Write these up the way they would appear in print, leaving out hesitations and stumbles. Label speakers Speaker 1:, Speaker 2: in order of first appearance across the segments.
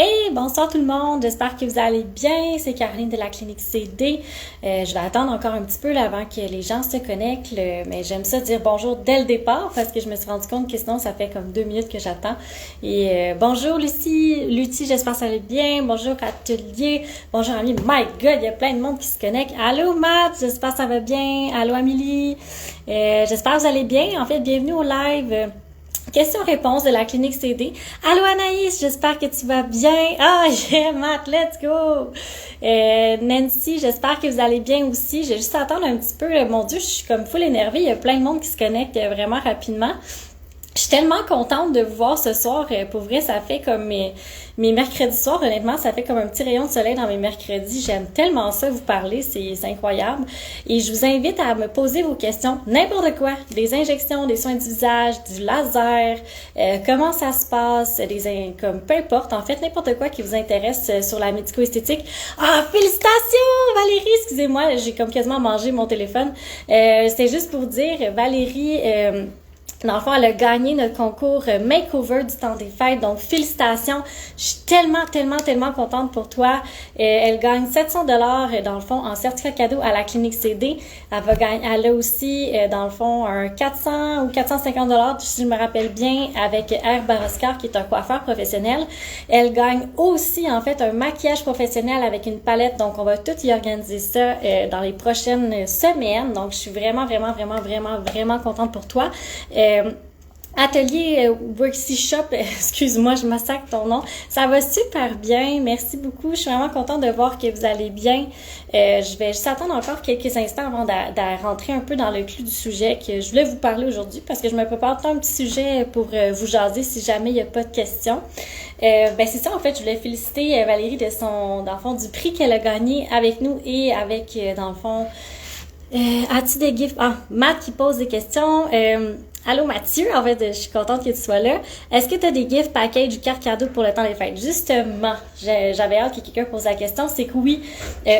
Speaker 1: Hey, bonsoir tout le monde, j'espère que vous allez bien, c'est Caroline de la clinique CD. Je vais attendre encore un petit peu là, avant que les gens se connectent, mais j'aime ça dire bonjour dès le départ parce que je me suis rendu compte que sinon ça fait comme 2 minutes que j'attends. Et bonjour Lucie, j'espère que ça va bien, bonjour Atelier, bonjour Amélie, my god, il y a plein de monde qui se connecte. Allô Matt, j'espère que ça va bien, allô Amélie, j'espère que vous allez bien, en fait bienvenue au live. Question-réponse de la clinique CD. Allô Anaïs, j'espère que tu vas bien. Ah, j'ai Matt, let's go! Nancy, j'espère que vous allez bien aussi. J'ai juste à attendre un petit peu. Mon Dieu, je suis comme full énervée. Il y a plein de monde qui se connecte vraiment rapidement. Je suis tellement contente de vous voir ce soir. Pour vrai, ça fait comme mes mercredis soirs, honnêtement, ça fait comme un petit rayon de soleil dans mes mercredis. J'aime tellement ça vous parler, c'est incroyable. Et je vous invite à me poser vos questions, n'importe quoi. Des injections, des soins du visage, du laser, comment ça se passe, comme peu importe, en fait, n'importe quoi qui vous intéresse sur la médico-esthétique. Ah, félicitations Valérie, excusez-moi, j'ai comme quasiment mangé mon téléphone. C'était juste pour dire, Valérie... Dans le fond, elle a gagné notre concours Makeover du temps des fêtes. Donc, félicitations. Je suis tellement contente pour toi. Elle gagne 700 $ dans le fond, en certificat cadeau à la clinique CD. Elle a aussi, dans le fond, un 400 ou 450 $, si je me rappelle bien, avec Herb Oscar, qui est un coiffeur professionnel. Elle gagne aussi, en fait, un maquillage professionnel avec une palette. Donc, on va tout y organiser ça dans les prochaines semaines. Donc, je suis vraiment contente pour toi. Atelier Worksy Shop, excuse-moi, je massacre ton nom. Ça va super bien, merci beaucoup. Je suis vraiment contente de voir que vous allez bien. Je vais juste attendre encore quelques instants avant de rentrer un peu dans le clou du sujet que je voulais vous parler aujourd'hui parce que je me prépare un petit sujet pour vous jaser si jamais il n'y a pas de questions. C'est ça, en fait, je voulais féliciter Valérie de dans le fond, du prix qu'elle a gagné avec nous et avec, dans le fond, as-tu des gifts? Ah, Matt qui pose des questions. Allô Mathieu, en fait, je suis contente que tu sois là. Est-ce que tu as des gift packages ou cartes cadeaux pour le temps des fêtes? Justement, j'avais hâte que quelqu'un pose la question. C'est que oui,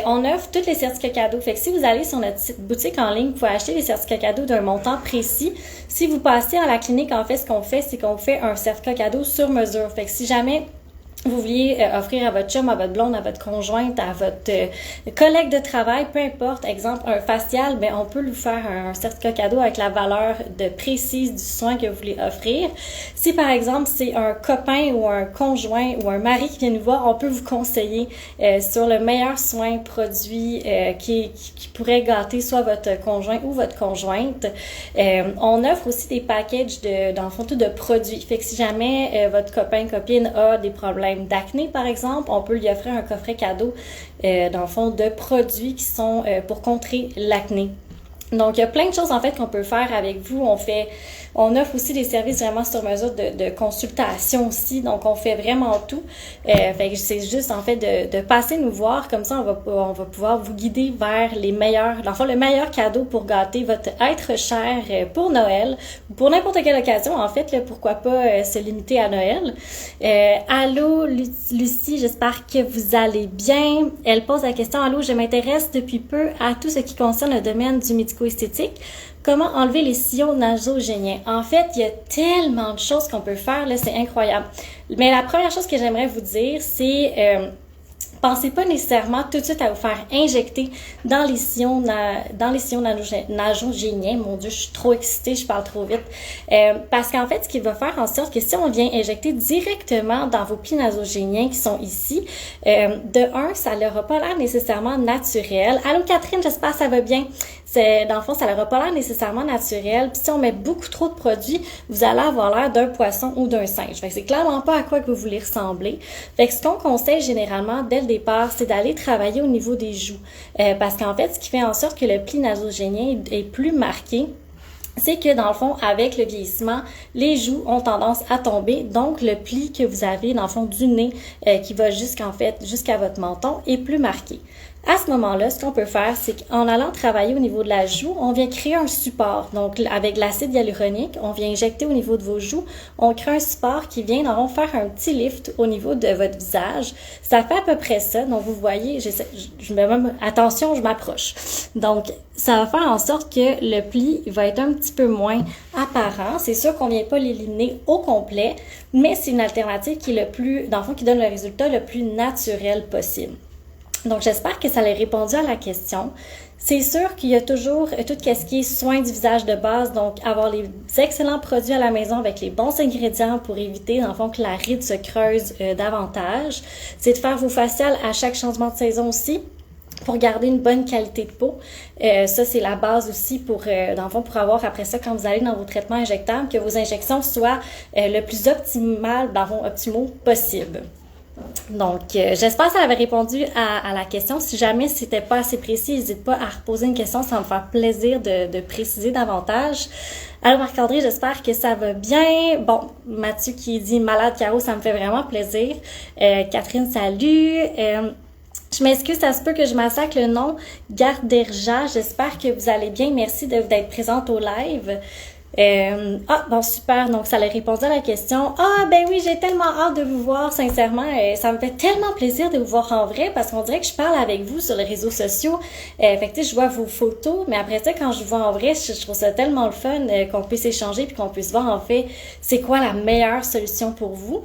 Speaker 1: on offre tous les certificats cadeaux. Fait que si vous allez sur notre boutique en ligne, vous pouvez acheter les certificats cadeaux d'un montant précis. Si vous passez à la clinique, en fait, ce qu'on fait, c'est qu'on fait un certificat cadeau sur mesure. Fait que si jamais vous vouliez offrir à votre chum, à votre blonde, à votre conjointe, à votre collègue de travail, peu importe, exemple un facial, ben on peut lui faire un certificat cadeau avec la valeur précise du soin que vous voulez offrir. Si par exemple c'est un copain ou un conjoint ou un mari qui vient nous voir, on peut vous conseiller sur le meilleur soin produit qui pourrait gâter soit votre conjoint ou votre conjointe. On offre aussi des packages dans le fond tout de produits. Fait que si jamais votre copain, copine a des problèmes d'acné, par exemple, on peut lui offrir un coffret cadeau, dans le fond, de produits qui sont pour contrer l'acné. Donc, il y a plein de choses, en fait, qu'on peut faire avec vous. On offre aussi des services vraiment sur mesure de consultation aussi. Donc, on fait vraiment tout. Fait que c'est juste, en fait, de passer nous voir. Comme ça, on va pouvoir vous guider vers les meilleurs, dans le fond, le meilleur cadeau pour gâter votre être cher pour Noël ou pour n'importe quelle occasion. En fait, là, pourquoi pas se limiter à Noël. Allô, Lucie, j'espère que vous allez bien. Elle pose la question, allô, je m'intéresse depuis peu à tout ce qui concerne le domaine du médico-esthétique. Comment enlever les sillons nasogéniens? En fait, il y a tellement de choses qu'on peut faire, là, c'est incroyable. Mais la première chose que j'aimerais vous dire, c'est pensez pas nécessairement tout de suite à vous faire injecter dans les sillons nasogéniens. Mon Dieu, je suis trop excitée, je parle trop vite. Parce qu'en fait, ce qui va faire en sorte que si on vient injecter directement dans vos plis nasogéniens qui sont ici, de un, ça n'aura pas l'air nécessairement naturel. Allô Catherine, j'espère que ça va bien. Dans le fond, ça n'aura pas l'air nécessairement naturel. Puis si on met beaucoup trop de produits, vous allez avoir l'air d'un poisson ou d'un singe. Fait que c'est clairement pas à quoi que vous voulez ressembler. Fait que ce qu'on conseille généralement dès le départ, c'est d'aller travailler au niveau des joues. Parce qu'en fait, ce qui fait en sorte que le pli nasogénien est plus marqué, c'est que dans le fond, avec le vieillissement, les joues ont tendance à tomber. Donc, le pli que vous avez dans le fond du nez qui va jusqu'à votre menton est plus marqué. À ce moment-là, ce qu'on peut faire, c'est qu'en allant travailler au niveau de la joue, on vient créer un support. Donc, avec l'acide hyaluronique, on vient injecter au niveau de vos joues. On crée un support qui vient faire un petit lift au niveau de votre visage. Ça fait à peu près ça. Donc, vous voyez, je mets même, attention, je m'approche. Donc, ça va faire en sorte que le pli va être un petit peu moins apparent. C'est sûr qu'on vient pas l'éliminer au complet, mais c'est une alternative qui est qui donne le résultat le plus naturel possible. Donc, j'espère que ça a répondu à la question. C'est sûr qu'il y a toujours tout ce qui est soins du visage de base, donc avoir les excellents produits à la maison avec les bons ingrédients pour éviter, dans le fond, que la ride se creuse davantage. C'est de faire vos faciales à chaque changement de saison aussi, pour garder une bonne qualité de peau. Ça, c'est la base aussi pour avoir après ça, quand vous allez dans vos traitements injectables, que vos injections soient le plus optimaux possible. Donc, j'espère que ça avait répondu à la question. Si jamais c'était pas assez précis, n'hésite pas à reposer une question, ça va me faire plaisir de préciser davantage. Alors, Marc-André, j'espère que ça va bien. Bon, Mathieu qui dit « Malade, Caro », ça me fait vraiment plaisir. Catherine, salut. Je m'excuse, ça se peut que je massacre le nom. Garderja, j'espère que vous allez bien. Merci d'être présente au live. Bon, super, donc ça a répondu à la question. Ben oui, j'ai tellement hâte de vous voir, sincèrement, ça me fait tellement plaisir de vous voir en vrai, parce qu'on dirait que je parle avec vous sur les réseaux sociaux, fait que je vois vos photos, mais après ça, quand je vous vois en vrai, je trouve ça tellement le fun qu'on puisse échanger, puis qu'on puisse voir en fait, c'est quoi la meilleure solution pour vous.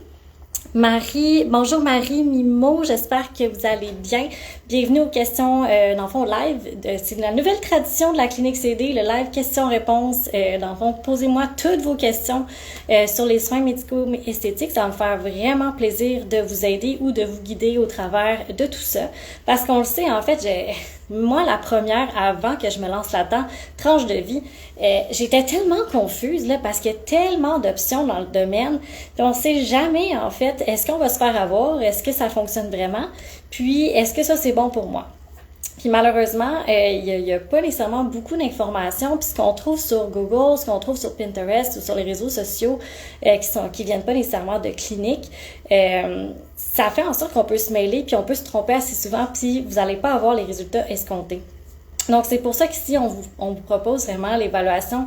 Speaker 1: Bonjour Marie Mimo, j'espère que vous allez bien. Bienvenue aux questions, dans le fond, live. C'est la nouvelle tradition de la Clinique CD, le live questions-réponses. Dans le fond, posez-moi toutes vos questions sur les soins médicaux esthétiques. Ça va me faire vraiment plaisir de vous aider ou de vous guider au travers de tout ça. Parce qu'on le sait, en fait, moi, la première, avant que je me lance là-dedans, tranche de vie, j'étais tellement confuse, là, parce qu'il y a tellement d'options dans le domaine. Puis on sait jamais, en fait, est-ce qu'on va se faire avoir? Est-ce que ça fonctionne vraiment? Puis, est-ce que ça, c'est bon pour moi? Puis malheureusement, il y a pas nécessairement beaucoup d'informations. Puis ce qu'on trouve sur Google, ce qu'on trouve sur Pinterest ou sur les réseaux sociaux qui viennent pas nécessairement de cliniques, ça fait en sorte qu'on peut se mêler puis on peut se tromper assez souvent puis vous n'allez pas avoir les résultats escomptés. Donc c'est pour ça qu'ici on vous propose vraiment l'évaluation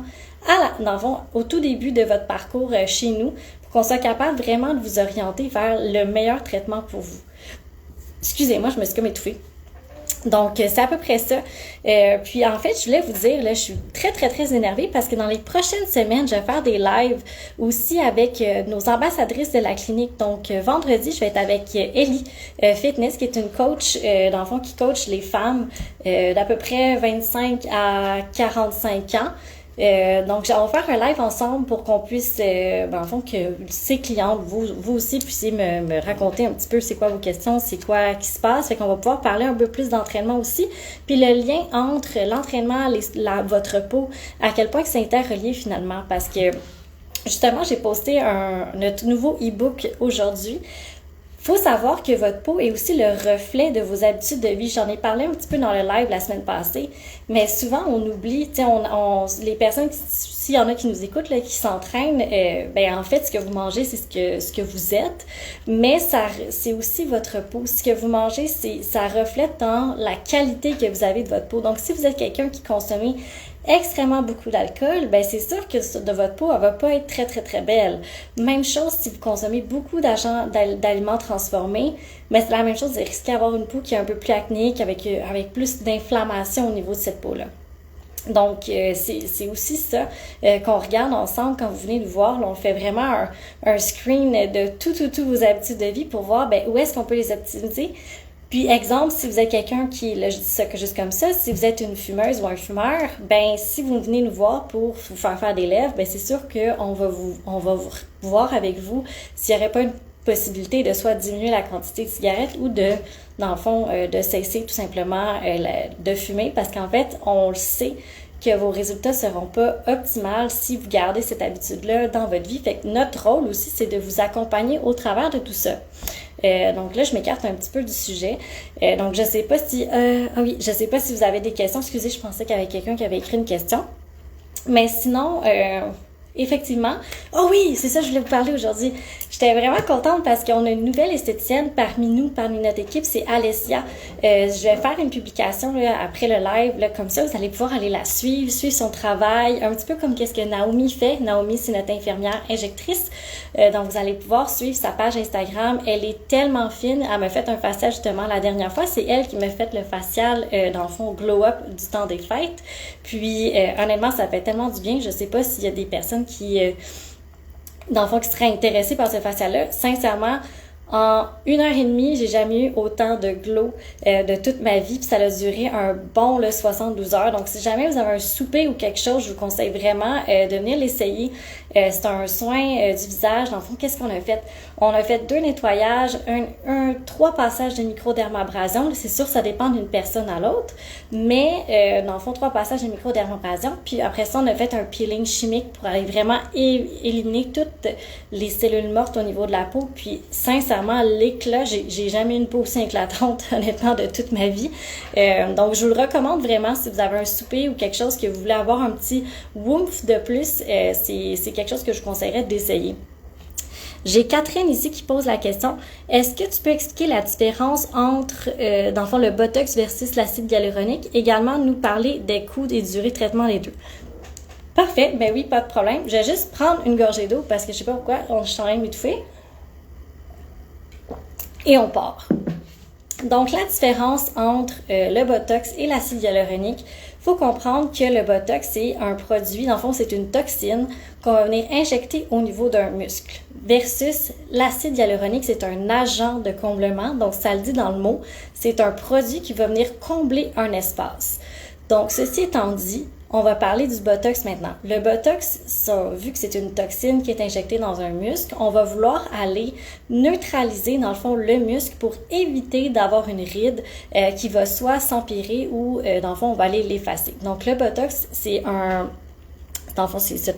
Speaker 1: dans le fond, au tout début de votre parcours chez nous pour qu'on soit capable vraiment de vous orienter vers le meilleur traitement pour vous. Excusez-moi, je me suis comme étouffée. Donc, c'est à peu près ça. Puis, en fait, je voulais vous dire, là, je suis très, très, très énervée parce que dans les prochaines semaines, je vais faire des lives aussi avec nos ambassadrices de la clinique. Donc, vendredi, je vais être avec Ellie Fitness, qui est une coach, dans le fond, qui coach les femmes d'à peu près 25 à 45 ans. Donc, on va faire un live ensemble pour qu'on puisse, en fond, que ces clientes, vous aussi, puissiez me raconter un petit peu c'est quoi vos questions, c'est quoi qui se passe. Fait qu'on va pouvoir parler un peu plus d'entraînement aussi. Puis le lien entre l'entraînement, votre peau, à quel point que c'est interrelié finalement. Parce que, justement, j'ai posté notre nouveau e-book aujourd'hui. Faut savoir que votre peau est aussi le reflet de vos habitudes de vie. J'en ai parlé un petit peu dans le live la semaine passée, mais souvent on oublie, tu sais, les personnes, s'il y en a qui nous écoutent, là, qui s'entraînent, en fait, ce que vous mangez, c'est ce que vous êtes, mais c'est aussi votre peau. Ce que vous mangez, ça reflète dans la qualité que vous avez de votre peau. Donc, si vous êtes quelqu'un qui consomme extrêmement beaucoup d'alcool, c'est sûr que de votre peau, elle va pas être très, très, très belle. Même chose si vous consommez beaucoup d'aliments transformés, c'est la même chose, vous risquez d'avoir une peau qui est un peu plus acnéique, avec plus d'inflammation au niveau de cette peau-là. Donc, c'est aussi ça qu'on regarde ensemble quand vous venez nous voir. Là, on fait vraiment un screen de tout vos habitudes de vie pour voir où est-ce qu'on peut les optimiser. Puis, exemple, si vous êtes quelqu'un là, je dis ça juste comme ça, si vous êtes une fumeuse ou un fumeur, si vous venez nous voir pour vous faire des lèvres, c'est sûr qu'on va vous voir avec vous s'il n'y aurait pas une possibilité de soit diminuer la quantité de cigarettes ou dans le fond, de cesser tout simplement de fumer parce qu'en fait, on le sait que vos résultats seront pas optimales si vous gardez cette habitude-là dans votre vie. Fait que notre rôle aussi, c'est de vous accompagner au travers de tout ça. Donc là, je m'écarte un petit peu du sujet. Donc, je sais pas si... je sais pas si vous avez des questions. Excusez, je pensais qu'il y avait quelqu'un qui avait écrit une question. Mais sinon, Effectivement. Oh oui, c'est ça que je voulais vous parler aujourd'hui. J'étais vraiment contente parce qu'on a une nouvelle esthéticienne parmi nous, parmi notre équipe, c'est Alessia. Je vais faire une publication là, après le live, là, comme ça, vous allez pouvoir aller la suivre son travail, un petit peu comme qu'est-ce que Naomi fait. Naomi, c'est notre infirmière injectrice. Donc, vous allez pouvoir suivre sa page Instagram. Elle est tellement fine. Elle m'a fait un facial justement la dernière fois. C'est elle qui m'a fait le facial, dans le fond, glow up du temps des fêtes. Puis, honnêtement, ça fait tellement du bien. Je sais pas s'il y a des personnes qui, dans le fond, qui seraient intéressées par ce facial-là. Sincèrement, en 1h30, j'ai jamais eu autant de glow de toute ma vie, puis ça a duré un bon 72 heures. Donc, si jamais vous avez un souper ou quelque chose, je vous conseille vraiment de venir l'essayer. C'est un soin du visage. Dans le fond, qu'est-ce qu'on a fait? On a fait 2 nettoyages, 3 passages de microdermabrasion. C'est sûr, ça dépend d'une personne à l'autre, mais dans le fond, 3 passages de microdermabrasion. Puis après ça, on a fait un peeling chimique pour aller vraiment éliminer toutes les cellules mortes au niveau de la peau. Puis sincèrement, l'éclat, j'ai jamais eu une peau aussi éclatante, honnêtement, de toute ma vie. Donc, je vous le recommande vraiment si vous avez un souper ou quelque chose que vous voulez avoir un petit woomph de plus. C'est quelque chose que je vous conseillerais d'essayer. J'ai Catherine ici qui pose la question, est-ce que tu peux expliquer la différence entre, dans le fond, le Botox versus l'acide hyaluronique? Également, nous parler des coûts et durées de traitement des deux. Parfait, ben oui, pas de problème. Je vais juste prendre une gorgée d'eau parce que je sais pas pourquoi, je suis en train de m'étouffer. Et on part. Donc, la différence entre le Botox et l'acide hyaluronique, il faut comprendre que le Botox, c'est un produit, dans le fond, c'est une toxine qu'on va venir injecter au niveau d'un muscle. Versus l'acide hyaluronique, c'est un agent de comblement. Donc, ça le dit dans le mot, c'est un produit qui va venir combler un espace. Donc, ceci étant dit, on va parler du Botox maintenant. Le Botox, ça, vu que c'est une toxine qui est injectée dans un muscle, on va vouloir aller neutraliser, dans le fond, le muscle pour éviter d'avoir une ride qui va soit s'empirer ou, dans le fond, on va aller l'effacer. Donc, le Botox, c'est un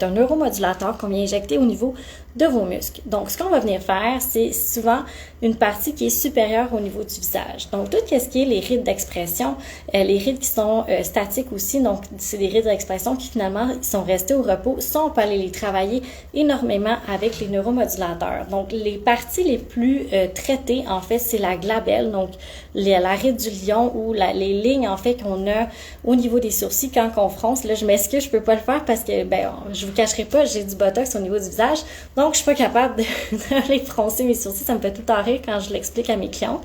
Speaker 1: neuromodulateur qu'on vient injecter au niveau de vos muscles. Donc, ce qu'on va venir faire, c'est souvent une partie qui est supérieure au niveau du visage. Donc, tout ce qui est les rides d'expression, les rides qui sont statiques aussi, donc c'est des rides d'expression qui finalement sont restées au repos, ça, on peut aller les travailler énormément avec les neuromodulateurs. Donc, les parties les plus traitées, en fait, c'est la glabelle, donc la ride du lion ou les lignes, en fait, qu'on a au niveau des sourcils quand on fronce. Là, je m'excuse, je peux pas le faire parce que, je vous cacherai pas, j'ai du Botox au niveau du visage. Donc, je suis pas capable d'aller froncer mes sourcils. Ça me fait tout en rire quand je l'explique à mes clientes.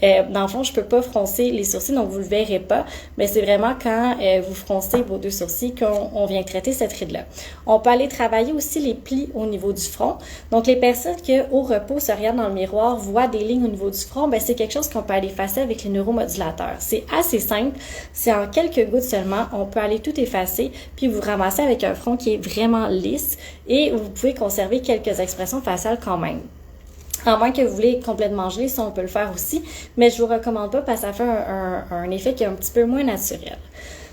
Speaker 1: Dans le fond, je peux pas froncer les sourcils, donc vous le verrez pas. Mais c'est vraiment quand vous froncez vos 2 sourcils qu'on vient traiter cette ride-là. On peut aller travailler aussi les plis au niveau du front. Donc, les personnes qui, au repos, se regardent dans le miroir, voient des lignes au niveau du front, c'est quelque chose qu'on peut aller effacer avec les neuromodulateurs. C'est assez simple. C'est en quelques gouttes seulement. On peut aller tout effacer, puis vous ramasser avec un front qui est vraiment lisse et vous pouvez conserver quelques expressions faciales quand même. À moins que vous voulez complètement geler, ça on peut le faire aussi, mais je vous recommande pas parce que ça fait un effet qui est un petit peu moins naturel.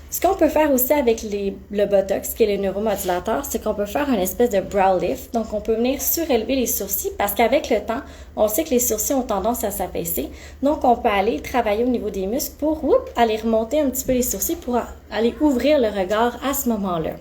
Speaker 1: Ce qu'on peut faire aussi avec le Botox, qui est le neuromodulateur, c'est qu'on peut faire une espèce de brow lift. Donc, on peut venir surélever les sourcils parce qu'avec le temps, on sait que les sourcils ont tendance à s'affaisser. Donc, on peut aller travailler au niveau des muscles pour aller remonter un petit peu les sourcils pour aller ouvrir le regard à ce moment-là.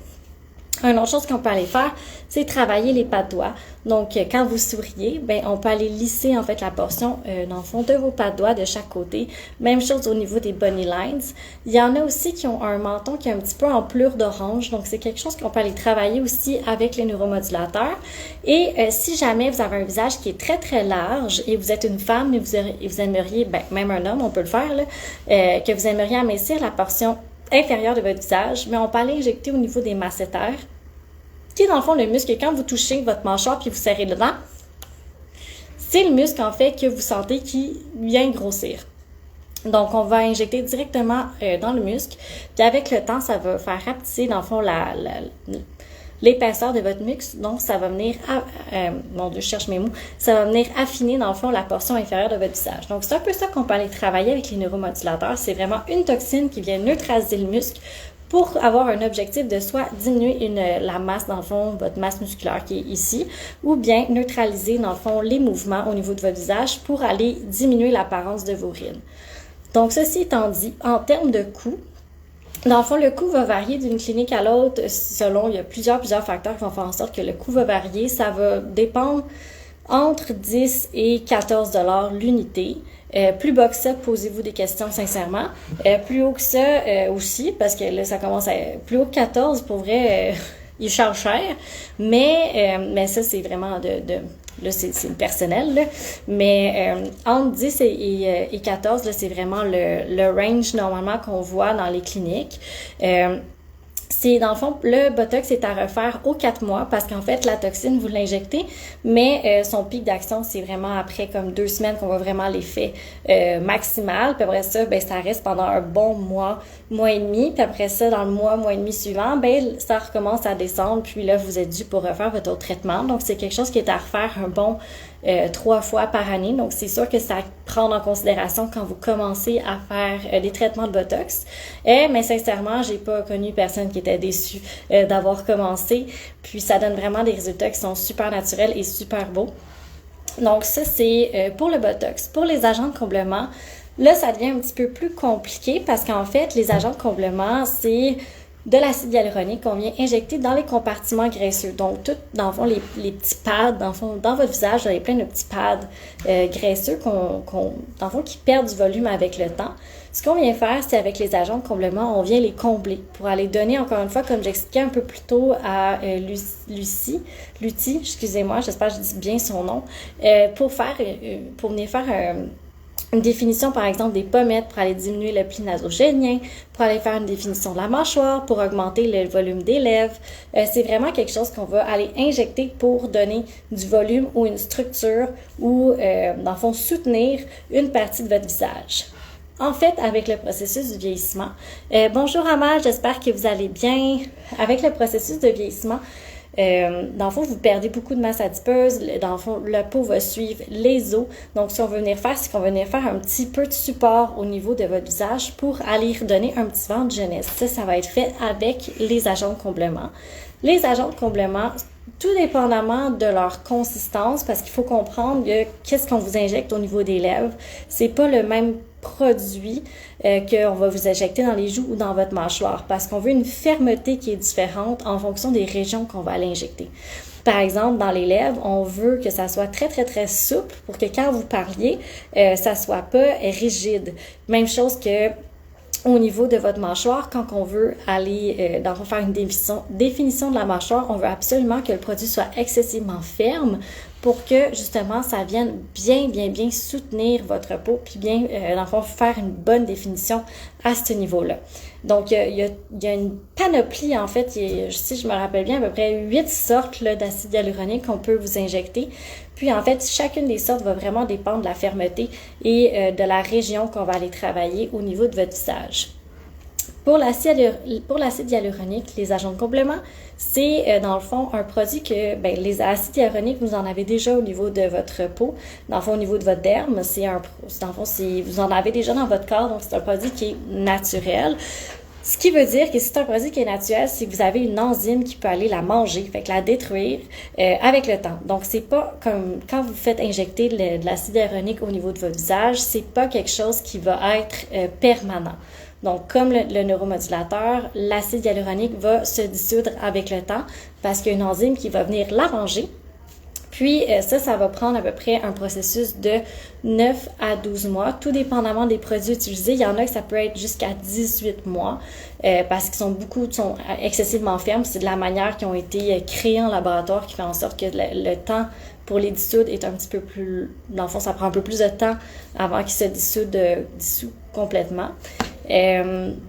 Speaker 1: Une autre chose qu'on peut aller faire, c'est travailler les pas de doigts. Donc, quand vous souriez, on peut aller lisser en fait la portion dans le fond de vos pas de doigts de chaque côté. Même chose au niveau des bunny lines. Il y en a aussi qui ont un menton qui est un petit peu en pelure d'orange. Donc, c'est quelque chose qu'on peut aller travailler aussi avec les neuromodulateurs. Et si jamais vous avez un visage qui est très, très large et vous êtes une femme et vous aimeriez, même un homme, on peut le faire, là, que vous aimeriez amincir la portion inférieure de votre visage, mais on peut aller injecter au niveau des masséters, qui est dans le fond le muscle, quand vous touchez votre mâchoire puis vous serrez dedans, c'est le muscle en fait que vous sentez qui vient grossir. Donc, on va injecter directement dans le muscle, puis avec le temps, ça va faire rapetisser dans le fond l'épaisseur de votre muscle, donc ça va venir, je cherche mes mots, ça va venir affiner dans le fond la portion inférieure de votre visage. Donc c'est un peu ça qu'on peut aller travailler avec les neuromodulateurs, c'est vraiment une toxine qui vient neutraliser le muscle pour avoir un objectif de soit diminuer la masse, dans le fond, votre masse musculaire qui est ici, ou bien neutraliser, dans le fond, les mouvements au niveau de votre visage pour aller diminuer l'apparence de vos rides. Donc ceci étant dit, en termes de coût, Dans le fond, le coût va varier d'une clinique à l'autre selon, il y a plusieurs facteurs qui vont faire en sorte que le coût va varier. Ça va dépendre entre 10 et 14 $ l'unité. Plus bas que ça, posez-vous des questions sincèrement. Plus haut que ça aussi, parce que là, ça commence à... Plus haut que 14, pour vrai, il charge cher. Mais ça, c'est vraiment là, c'est le personnel, là. Mais entre 10 et 14, là, c'est vraiment le range normalement qu'on voit dans les cliniques. C'est dans le fond, le Botox est à refaire aux 4 mois parce qu'en fait, la toxine, vous l'injectez, mais son pic d'action, c'est vraiment après comme 2 semaines qu'on voit vraiment l'effet maximal. Puis après ça, ben ça reste pendant un bon mois et demi. Puis après ça, dans le mois et demi suivant, ben ça recommence à descendre. Puis là, vous êtes dû pour refaire votre autre traitement. Donc, c'est quelque chose qui est à refaire un bon 3 fois par année. Donc, c'est sûr que ça prendre en considération quand vous commencez à faire des traitements de Botox. Mais sincèrement, j'ai pas connu personne qui était déçu d'avoir commencé. Puis, ça donne vraiment des résultats qui sont super naturels et super beaux. Donc, ça, c'est pour le Botox. Pour les agents de comblement, là, ça devient un petit peu plus compliqué parce qu'en fait, les agents de comblement, c'est de l'acide hyaluronique qu'on vient injecter dans les compartiments graisseux. Donc, tout, dans le fond, les petits pads, dans le fond, dans votre visage, vous avez plein de petits pads graisseux dans le fond, qui perdent du volume avec le temps. Ce qu'on vient faire, c'est avec les agents de comblement, on vient les combler pour aller donner, encore une fois, comme j'expliquais un peu plus tôt à Lucie, excusez-moi, j'espère que je dis bien son nom, pour venir faire une définition, par exemple, des pommettes pour aller diminuer le pli nasogénien, pour aller faire une définition de la mâchoire, pour augmenter le volume des lèvres. C'est vraiment quelque chose qu'on va aller injecter pour donner du volume ou une structure ou, dans le fond, soutenir une partie de votre visage. En fait, avec le processus du vieillissement, bonjour Amal, j'espère que vous allez bien. Avec le processus de vieillissement, dans le fond, vous perdez beaucoup de masse adipeuse. Dans le fond, la peau va suivre les os. Donc, ce qu'on veut venir faire, c'est qu'on va venir faire un petit peu de support au niveau de votre visage pour aller redonner un petit vent de jeunesse. Ça va être fait avec les agents de comblement. Les agents de comblement, tout dépendamment de leur consistance, parce qu'il faut comprendre que qu'est-ce qu'on vous injecte au niveau des lèvres. C'est pas le même produit qu'on va vous injecter dans les joues ou dans votre mâchoire parce qu'on veut une fermeté qui est différente en fonction des régions qu'on va aller injecter. Par exemple, dans les lèvres, on veut que ça soit très, très, très souple pour que quand vous parliez, ça soit pas rigide. Même chose que au niveau de votre mâchoire, quand on veut aller faire une définition de la mâchoire, on veut absolument que le produit soit excessivement ferme pour que, justement, ça vienne bien soutenir votre peau puis bien, dans le fond, faire une bonne définition à ce niveau-là. Donc, il y a une panoplie, en fait, si je me rappelle bien, à peu près 8 sortes d'acide hyaluronique qu'on peut vous injecter. Puis, en fait, chacune des sortes va vraiment dépendre de la fermeté et de la région qu'on va aller travailler au niveau de votre visage. Pour l'acide hyaluronique, les agents de complément, c'est dans le fond un produit que les acides hyaluroniques, vous en avez déjà au niveau de votre peau, dans le fond au niveau de votre derme, vous en avez déjà dans votre corps, donc c'est un produit qui est naturel. Ce qui veut dire que si c'est un produit qui est naturel, c'est que vous avez une enzyme qui peut aller la manger, fait que la détruire avec le temps. Donc, c'est pas comme quand vous faites injecter de l'acide hyaluronique au niveau de votre visage, c'est pas quelque chose qui va être permanent. Donc, comme le neuromodulateur, l'acide hyaluronique va se dissoudre avec le temps parce qu'il y a une enzyme qui va venir la manger. Puis, ça va prendre à peu près un processus de 9 à 12 mois, tout dépendamment des produits utilisés. Il y en a que ça peut être jusqu'à 18 mois parce qu'ils sont excessivement fermes. C'est de la manière qui ont été créés en laboratoire qui fait en sorte que le temps pour les dissoudre est un petit peu plus... Dans le fond, ça prend un peu plus de temps avant qu'ils se dissous complètement.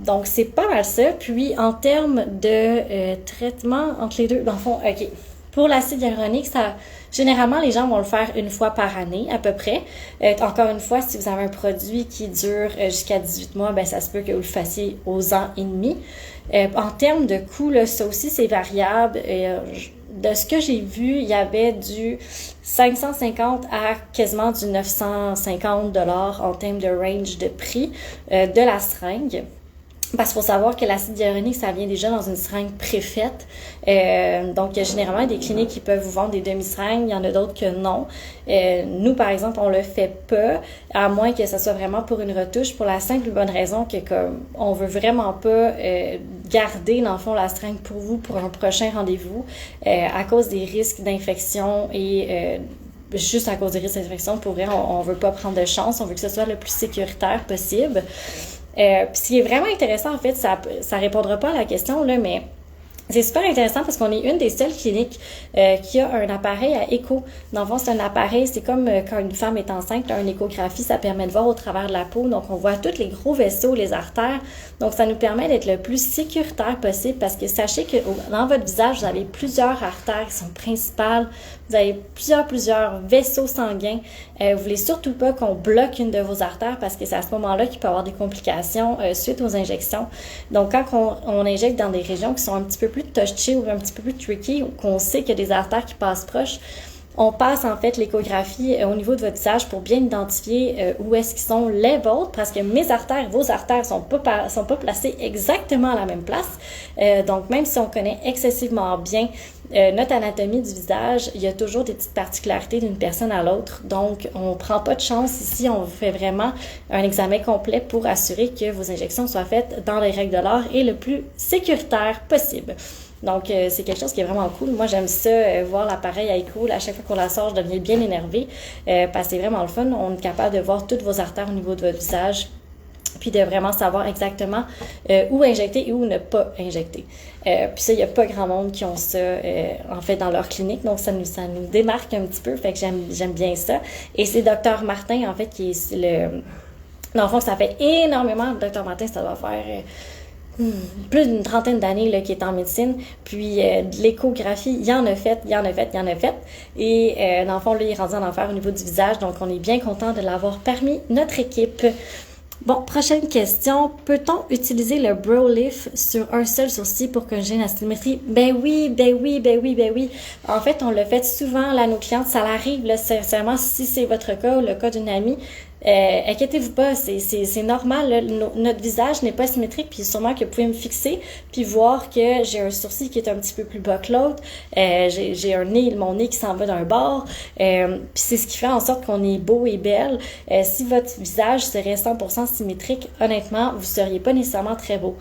Speaker 1: Donc, c'est pas mal ça. Puis, en termes de traitement entre les deux, dans le fond, OK. Pour l'acide hyaluronique, généralement, les gens vont le faire une fois par année, à peu près. Encore une fois, si vous avez un produit qui dure jusqu'à 18 mois, ça se peut que vous le fassiez aux ans et demi. En termes de coût, là, ça aussi, c'est variable. De ce que j'ai vu, il y avait du 550 à quasiment du 950 $ en termes de range de prix de la seringue. Parce qu'il faut savoir que l'acide hyaluronique, ça vient déjà dans une seringue préfaite. Donc, il y a généralement des cliniques qui peuvent vous vendre des demi-seringues. Il y en a d'autres que non. Nous, par exemple, on le fait pas, à moins que ce soit vraiment pour une retouche, pour la simple et bonne raison que comme on veut vraiment pas garder, dans le fond, la seringue pour vous pour un prochain rendez-vous à cause des risques d'infection et juste à cause des risques d'infection. Pour vrai, on veut pas prendre de chance. On veut que ce soit le plus sécuritaire possible. Puis ce qui est vraiment intéressant, en fait, ça répondra pas à la question, là, mais c'est super intéressant parce qu'on est une des seules cliniques qui a un appareil à écho. Dans le fond, c'est un appareil, c'est comme quand une femme est enceinte, une échographie, ça permet de voir au travers de la peau. Donc, on voit tous les gros vaisseaux, les artères. Donc, ça nous permet d'être le plus sécuritaire possible parce que sachez que dans votre visage, vous avez plusieurs artères qui sont principales. Vous avez plusieurs vaisseaux sanguins. Vous voulez surtout pas qu'on bloque une de vos artères parce que c'est à ce moment-là qu'il peut y avoir des complications suite aux injections. Donc, quand on injecte dans des régions qui sont un petit peu plus touchées ou un petit peu plus tricky, ou qu'on sait qu'il y a des artères qui passent proches, on passe en fait l'échographie au niveau de votre visage pour bien identifier où est-ce qu'ils sont les vôtres, parce que mes artères, vos artères sont pas placées exactement à la même place. Donc même si on connaît excessivement bien notre anatomie du visage, il y a toujours des petites particularités d'une personne à l'autre. Donc on prend pas de chance ici, on fait vraiment un examen complet pour assurer que vos injections soient faites dans les règles de l'art et le plus sécuritaire possible. Donc, c'est quelque chose qui est vraiment cool. Moi, j'aime ça, voir l'appareil à écho. À chaque fois qu'on la sort, je deviens bien énervée parce que c'est vraiment le fun. On est capable de voir toutes vos artères au niveau de votre visage puis de vraiment savoir exactement où injecter et où ne pas injecter. Puis ça, il n'y a pas grand monde qui ont ça, en fait, dans leur clinique. Donc, ça nous démarque un petit peu. Fait que j'aime bien ça. Et c'est Dr Martin, en fait, qui est dans le fond, ça fait énormément. Dr Martin, ça doit faire... plus d'une trentaine d'années là, qui est en médecine, puis de l'échographie, il y en a fait. Et dans le fond, là, il est rendu en enfer au niveau du visage, donc on est bien content de l'avoir parmi notre équipe. Bon, prochaine question. Peut-on utiliser le brow lift sur un seul sourcil pour corriger la symétrie? Ben oui. En fait, on le fait souvent là, à nos clientes. Ça l'arrive, là, sincèrement, si c'est votre cas ou le cas d'une amie. Inquiétez-vous pas, c'est normal. Là, notre visage n'est pas symétrique, puis sûrement que vous pouvez me fixer, puis voir que j'ai un sourcil qui est un petit peu plus bas que l'autre. J'ai mon nez qui s'en va d'un bord. Puis c'est ce qui fait en sorte qu'on est beau et belle. Si votre visage serait 100% symétrique, honnêtement, vous seriez pas nécessairement très beau.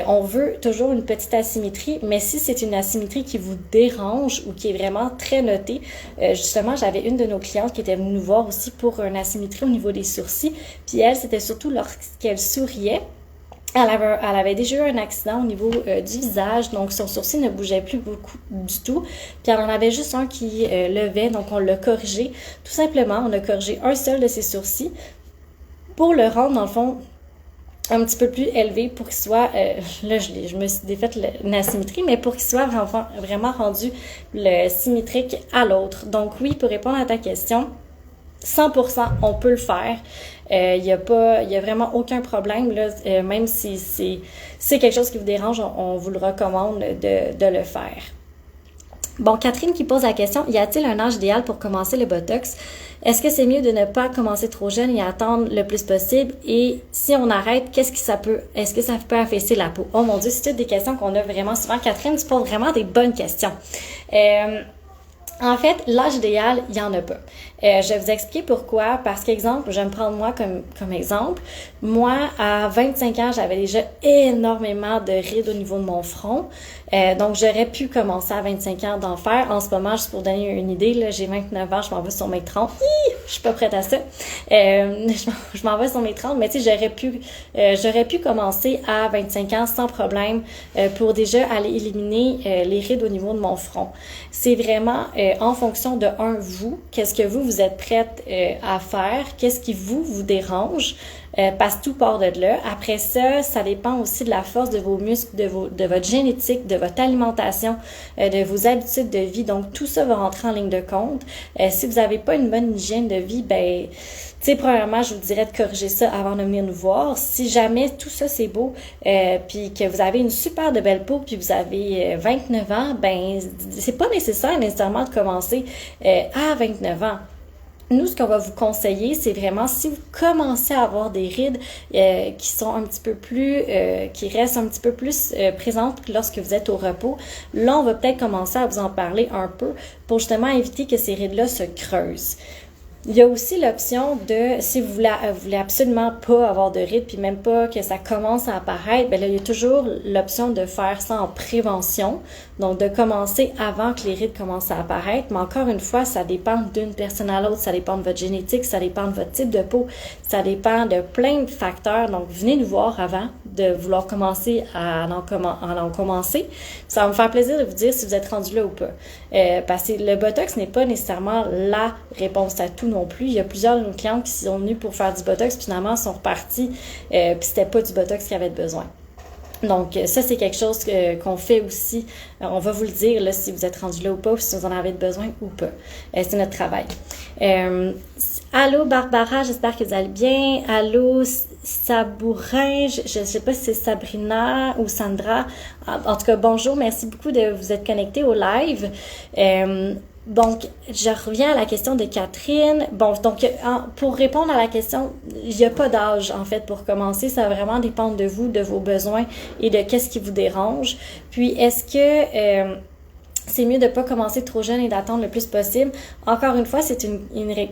Speaker 1: On veut toujours une petite asymétrie, mais si c'est une asymétrie qui vous dérange ou qui est vraiment très notée, justement, j'avais une de nos clientes qui était venue nous voir aussi pour une asymétrie au niveau des sourcils, puis elle, c'était surtout lorsqu'elle souriait. Elle avait déjà eu un accident au niveau du visage, donc son sourcil ne bougeait plus beaucoup du tout. Puis elle en avait juste un qui levait, donc on l'a corrigé. Tout simplement, on a corrigé un seul de ses sourcils pour le rendre, dans le fond, un petit peu plus élevé pour qu'il soit, là je me suis défaite une asymétrie, mais pour qu'il soit vraiment rendu symétrique à l'autre. Donc oui, pour répondre à ta question, 100%, on peut le faire. Il y a vraiment aucun problème là. Même si c'est quelque chose qui vous dérange, on vous le recommande de le faire. Bon, Catherine qui pose la question, y a-t-il un âge idéal pour commencer le Botox? Est-ce que c'est mieux de ne pas commencer trop jeune et attendre le plus possible? Et si on arrête, est-ce que ça peut affaisser la peau? Oh mon Dieu, c'est toutes des questions qu'on a vraiment souvent. Catherine, tu poses vraiment des bonnes questions. En fait, l'âge idéal, il n'y en a pas. Je vais vous expliquer pourquoi. Parce qu'exemple, je vais me prendre moi comme exemple. Moi, à 25 ans, j'avais déjà énormément de rides au niveau de mon front. Donc, j'aurais pu commencer à 25 ans d'en faire. En ce moment, juste pour donner une idée, là, j'ai 29 ans, je m'en vais sur mes 30. Je suis pas prête à ça. Je m'en vais sur mes 30, mais tu sais, j'aurais pu commencer à 25 ans sans problème pour déjà aller éliminer les rides au niveau de mon front. C'est vraiment en fonction de vous, qu'est-ce que vous êtes prête à faire, qu'est-ce qui vous dérange, parce que tout part de là. Après ça, ça dépend aussi de la force de vos muscles, de votre génétique, de votre alimentation, de vos habitudes de vie. Donc, tout ça va rentrer en ligne de compte. Si vous n'avez pas une bonne hygiène de vie, ben, tu sais, premièrement, je vous dirais de corriger ça avant de venir nous voir. Si jamais tout ça, c'est beau, puis que vous avez une super de belle peau, puis vous avez 29 ans, ben, c'est pas nécessairement de commencer à 29 ans. Nous, ce qu'on va vous conseiller, c'est vraiment si vous commencez à avoir des rides qui sont un petit peu plus, qui restent un petit peu plus présentes lorsque vous êtes au repos, là, on va peut-être commencer à vous en parler un peu pour justement éviter que ces rides-là se creusent. Il y a aussi l'option de, si vous voulez absolument pas avoir de rides, puis même pas que ça commence à apparaître, ben là, il y a toujours l'option de faire ça en prévention. Donc, de commencer avant que les rides commencent à apparaître. Mais encore une fois, ça dépend d'une personne à l'autre, ça dépend de votre génétique, ça dépend de votre type de peau, ça dépend de plein de facteurs. Donc, venez nous voir avant de vouloir commencer à en commencer. Ça va me faire plaisir de vous dire si vous êtes rendu là ou pas. Parce que le Botox n'est pas nécessairement la réponse à tout non plus. Il y a plusieurs de nos clientes qui sont venues pour faire du Botox, puis finalement sont reparties, puis c'était pas du Botox qu'ils avaient besoin. Donc, ça, c'est quelque chose qu'on fait aussi. On va vous le dire là, si vous êtes rendu là ou pas, ou si vous en avez besoin ou pas. C'est notre travail. Allô, Barbara, j'espère que vous allez bien. Allô, Sabourin, je ne sais pas si c'est Sabrina ou Sandra. En tout cas, bonjour, merci beaucoup de vous être connectés au live. Donc, je reviens à la question de Catherine. Bon, donc, pour répondre à la question, il n'y a pas d'âge, en fait, pour commencer. Ça va vraiment dépendre de vous, de vos besoins et de qu'est-ce qui vous dérange. Puis, est-ce que c'est mieux de ne pas commencer trop jeune et d'attendre le plus possible? Encore une fois, c'est une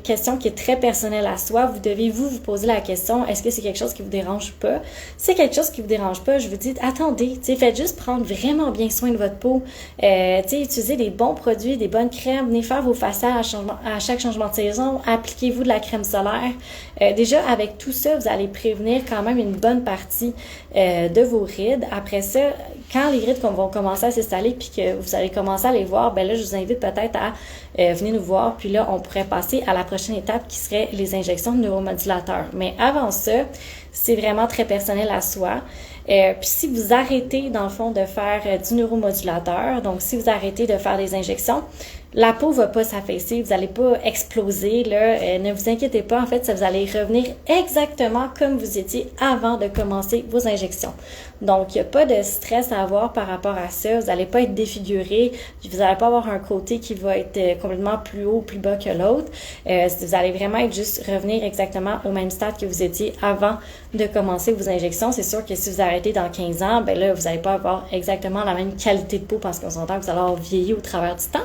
Speaker 1: question qui est très personnelle à soi. Vous devez vous poser la question, est-ce que c'est quelque chose qui vous dérange pas? Si c'est quelque chose qui vous dérange pas, je vous dis, attendez, faites juste prendre vraiment bien soin de votre peau. Utilisez des bons produits, des bonnes crèmes, venez faire vos faciales à chaque changement de saison, appliquez-vous de la crème solaire. Déjà, avec tout ça, vous allez prévenir quand même une bonne partie de vos rides. Après ça, quand les rides vont commencer à s'installer puis que vous allez commencer à les voir, ben là, je vous invite peut-être à venir nous voir. Puis là, on pourrait passer à la prochaine étape qui serait les injections de neuromodulateurs. Mais avant ça, c'est vraiment très personnel à soi. Puis si vous arrêtez, dans le fond, de faire du neuromodulateur, donc si vous arrêtez de faire des injections, la peau va pas s'affaisser, vous allez pas exploser, là. Ne vous inquiétez pas, en fait, ça vous allez revenir exactement comme vous étiez avant de commencer vos injections. Donc, il n'y a pas de stress à avoir par rapport à ça. Vous n'allez pas être défiguré, vous n'allez pas avoir un côté qui va être complètement plus haut, plus bas que l'autre. Vous allez vraiment être juste revenir exactement au même stade que vous étiez avant de commencer vos injections. C'est sûr que si vous arrêtez dans 15 ans, ben là, vous n'allez pas avoir exactement la même qualité de peau parce qu'on s'entend que vous allez avoir vieilli au travers du temps.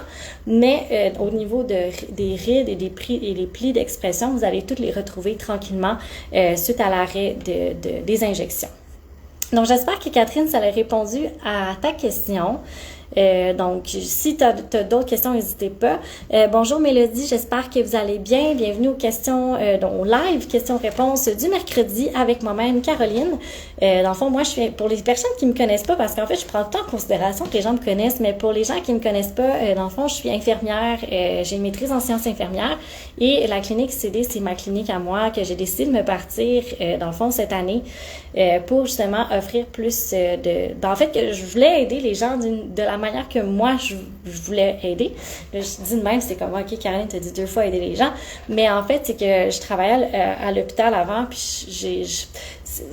Speaker 1: Mais au niveau des rides et des plis d'expression, vous allez toutes les retrouver tranquillement suite à l'arrêt des injections. Donc, j'espère que Catherine, ça a répondu à ta question. Donc, si tu as d'autres questions, n'hésitez pas. Bonjour Mélodie, j'espère que vous allez bien. Bienvenue aux questions, au live, questions-réponses du mercredi avec moi-même, Caroline. Dans le fond, moi, je suis pour les personnes qui me connaissent pas, parce qu'en fait, je prends tout en considération que les gens me connaissent, mais pour les gens qui me connaissent pas, dans le fond, je suis infirmière, j'ai une maîtrise en sciences infirmières et la clinique CD, c'est ma clinique à moi que j'ai décidé de me partir, dans le fond, cette année pour justement offrir plus en fait, que je voulais aider les gens de la manière que moi, je voulais aider. Là, je dis de même, c'est comme, OK, Caroline t'a dit 2 fois aider les gens, mais en fait, c'est que je travaillais à l'hôpital avant, puis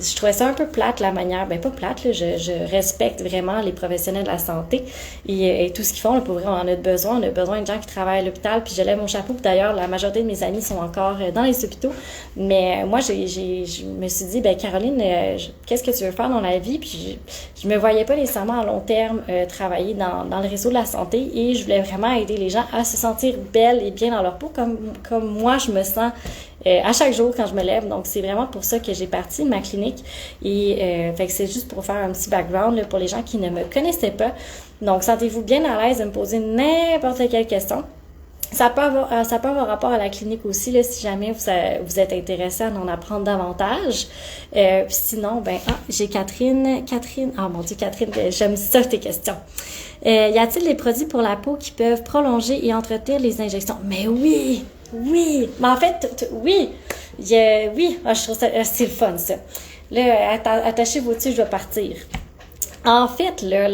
Speaker 1: je trouvais ça un peu plate, la manière, ben pas plate, là, je respecte vraiment les professionnels de la santé et tout ce qu'ils font, là, pour vrai, on en a besoin de gens qui travaillent à l'hôpital, puis je lève mon chapeau, puis d'ailleurs, la majorité de mes amis sont encore dans les hôpitaux, mais moi, je me suis dit, ben Caroline, qu'est-ce que tu veux faire dans la vie? Puis je me voyais pas nécessairement à long terme travailler dans le réseau de la santé et je voulais vraiment aider les gens à se sentir belles et bien dans leur peau, comme moi, je me sens à chaque jour quand je me lève. Donc, c'est vraiment pour ça que j'ai parti de ma clinique. Et fait que c'est juste pour faire un petit background là, pour les gens qui ne me connaissaient pas. Donc, sentez-vous bien à l'aise de me poser n'importe quelle question. Ça peut avoir rapport à la clinique aussi, là, si jamais vous êtes intéressé à en apprendre davantage. Sinon, j'ai Catherine. Oh mon Dieu, Catherine, j'aime ça tes questions. Y a-t-il des produits pour la peau qui peuvent prolonger et entretenir les injections? Mais oui! Oui! Mais en fait, oui! Oui! Je trouve ça, c'est le fun, ça. Là, attachez vos tuyaux, je vais partir. En fait, là,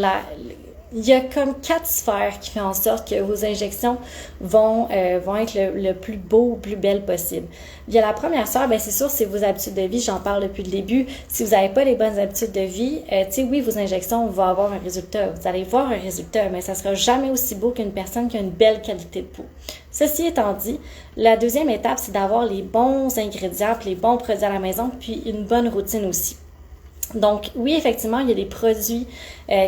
Speaker 1: il y a comme 4 sphères qui font en sorte que vos injections vont être le plus beau, plus belle possible. Il y a la première sphère, c'est sûr, c'est vos habitudes de vie. J'en parle depuis le début. Si vous n'avez pas les bonnes habitudes de vie, oui, vos injections vont avoir un résultat. Vous allez voir un résultat, mais ça sera jamais aussi beau qu'une personne qui a une belle qualité de peau. Ceci étant dit, la deuxième étape, c'est d'avoir les bons ingrédients, puis les bons produits à la maison, puis une bonne routine aussi. Donc, oui, effectivement, il y a des produits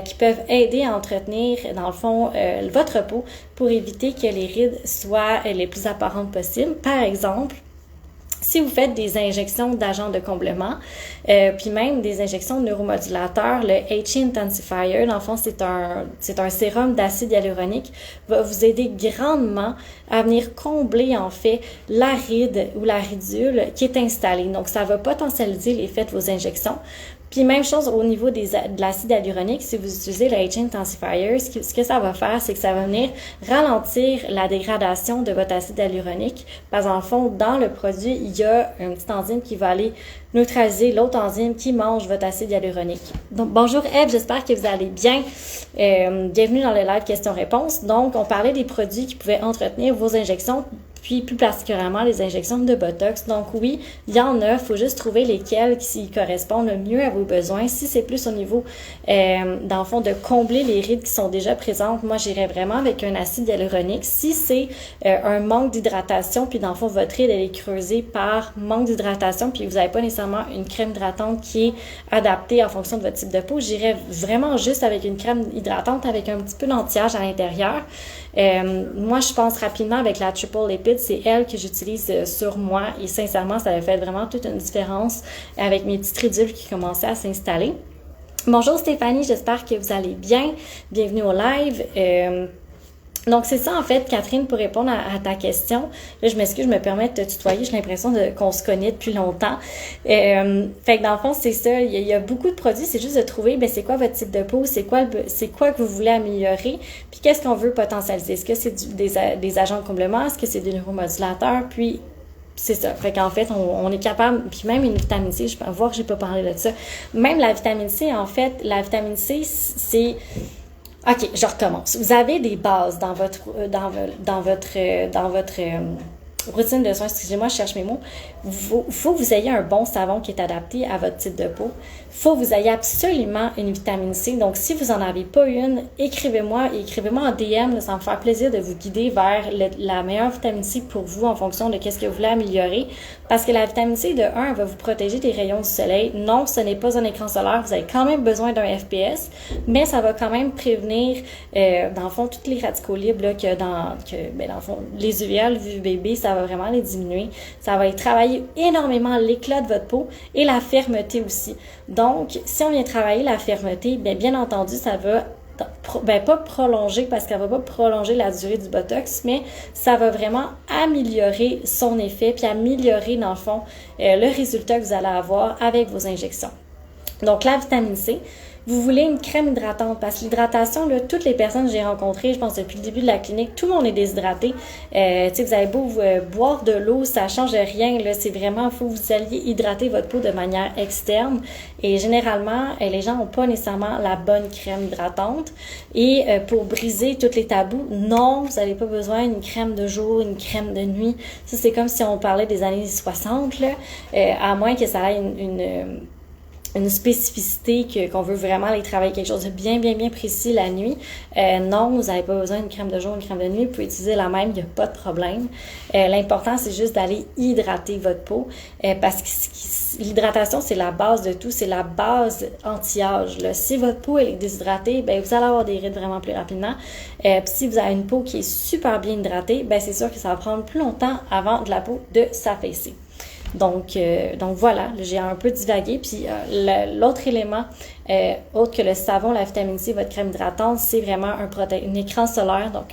Speaker 1: qui peuvent aider à entretenir, dans le fond, votre peau pour éviter que les rides soient les plus apparentes possibles. Par exemple, si vous faites des injections d'agents de comblement, puis même des injections de neuromodulateurs, le HA Intensifier, dans le fond, c'est un sérum d'acide hyaluronique, va vous aider grandement à venir combler, en fait, la ride ou la ridule qui est installée. Donc, ça va potentialiser l'effet de vos injections. Puis même chose au niveau de l'acide hyaluronique, si vous utilisez le HA Intensifier, ce que ça va faire, c'est que ça va venir ralentir la dégradation de votre acide hyaluronique. Parce qu'en fond, dans le produit, il y a une petite enzyme qui va aller neutraliser l'autre enzyme qui mange votre acide hyaluronique. Donc, bonjour Eve, j'espère que vous allez bien. Bienvenue dans le live questions-réponses. Donc, on parlait des produits qui pouvaient entretenir vos injections, puis plus particulièrement les injections de Botox. Donc oui, il y en a, il faut juste trouver lesquelles qui correspondent le mieux à vos besoins. Si c'est plus au niveau, dans le fond, de combler les rides qui sont déjà présentes, moi j'irais vraiment avec un acide hyaluronique. Si c'est un manque d'hydratation, puis dans le fond, votre ride elle est creusée par manque d'hydratation, puis vous n'avez pas nécessairement une crème hydratante qui est adaptée en fonction de votre type de peau, j'irais vraiment juste avec une crème hydratante avec un petit peu d'anti-âge à l'intérieur. Moi, je pense rapidement avec la Triple Lipid, c'est elle que j'utilise sur moi et sincèrement, ça a fait vraiment toute une différence avec mes petites ridules qui commençaient à s'installer. Bonjour Stéphanie, j'espère que vous allez bien. Bienvenue au live. Donc, c'est ça, en fait, Catherine, pour répondre à ta question. Là, je m'excuse, je me permets de te tutoyer. J'ai l'impression qu'on se connaît depuis longtemps. Fait que dans le fond, c'est ça. Il y a beaucoup de produits. C'est juste de trouver, c'est quoi votre type de peau? C'est quoi que vous voulez améliorer? Puis, qu'est-ce qu'on veut potentialiser? Est-ce que c'est des agents de comblement? Est-ce que c'est des neuromodulateurs? Puis, c'est ça. Fait qu'en fait, on est capable, puis même une vitamine C, je peux voir que j'ai pas parlé de ça. Même la vitamine C, en fait, la vitamine C, c'est... OK, je recommence. Vous avez des bases dans votre routine de soins. Excusez-moi, je cherche mes mots. Faut que vous ayez un bon savon qui est adapté à votre type de peau. Faut que vous ayez absolument une vitamine C. Donc, si vous en avez pas une, écrivez-moi en DM. Ça va me faire plaisir de vous guider vers la meilleure vitamine C pour vous en fonction de qu'est-ce que vous voulez améliorer. Parce que la vitamine C, de 1, elle va vous protéger des rayons du soleil. Non, ce n'est pas un écran solaire. Vous avez quand même besoin d'un FPS, mais ça va quand même prévenir, dans le fond, tous les radicaux libres là, dans le fond, les UVA, le UVB, ça va vraiment les diminuer. Ça va travailler énormément l'éclat de votre peau et la fermeté aussi. Donc, si on vient travailler la fermeté, bien entendu, ça va pas prolonger parce qu'elle va pas prolonger la durée du Botox, mais ça va vraiment améliorer son effet puis améliorer, dans le fond, le résultat que vous allez avoir avec vos injections. Donc, la vitamine C, vous voulez une crème hydratante parce que l'hydratation, là, toutes les personnes que j'ai rencontrées, je pense depuis le début de la clinique, tout le monde est déshydraté. Vous avez beau boire de l'eau, ça change rien. Là, c'est vraiment, faut que vous alliez hydrater votre peau de manière externe. Et généralement, les gens n'ont pas nécessairement la bonne crème hydratante. Et pour briser tous les tabous, non, vous n'avez pas besoin d'une crème de jour, une crème de nuit. Ça, c'est comme si on parlait des années 60, là, à moins que ça ait une spécificité qu'on veut vraiment aller travailler quelque chose de bien précis la nuit. Non, vous n'avez pas besoin d'une crème de jour, une crème de nuit. Vous pouvez utiliser la même, il n'y a pas de problème. L'important, c'est juste d'aller hydrater votre peau parce que l'hydratation, c'est la base de tout. C'est la base anti-âge. Si votre peau elle est déshydratée, vous allez avoir des rides vraiment plus rapidement. Puis si vous avez une peau qui est super bien hydratée, c'est sûr que ça va prendre plus longtemps avant de la peau de s'affaisser. Donc voilà, j'ai un peu divagué. Puis l'autre élément, autre que le savon, la vitamine C, votre crème hydratante, c'est vraiment un écran solaire, donc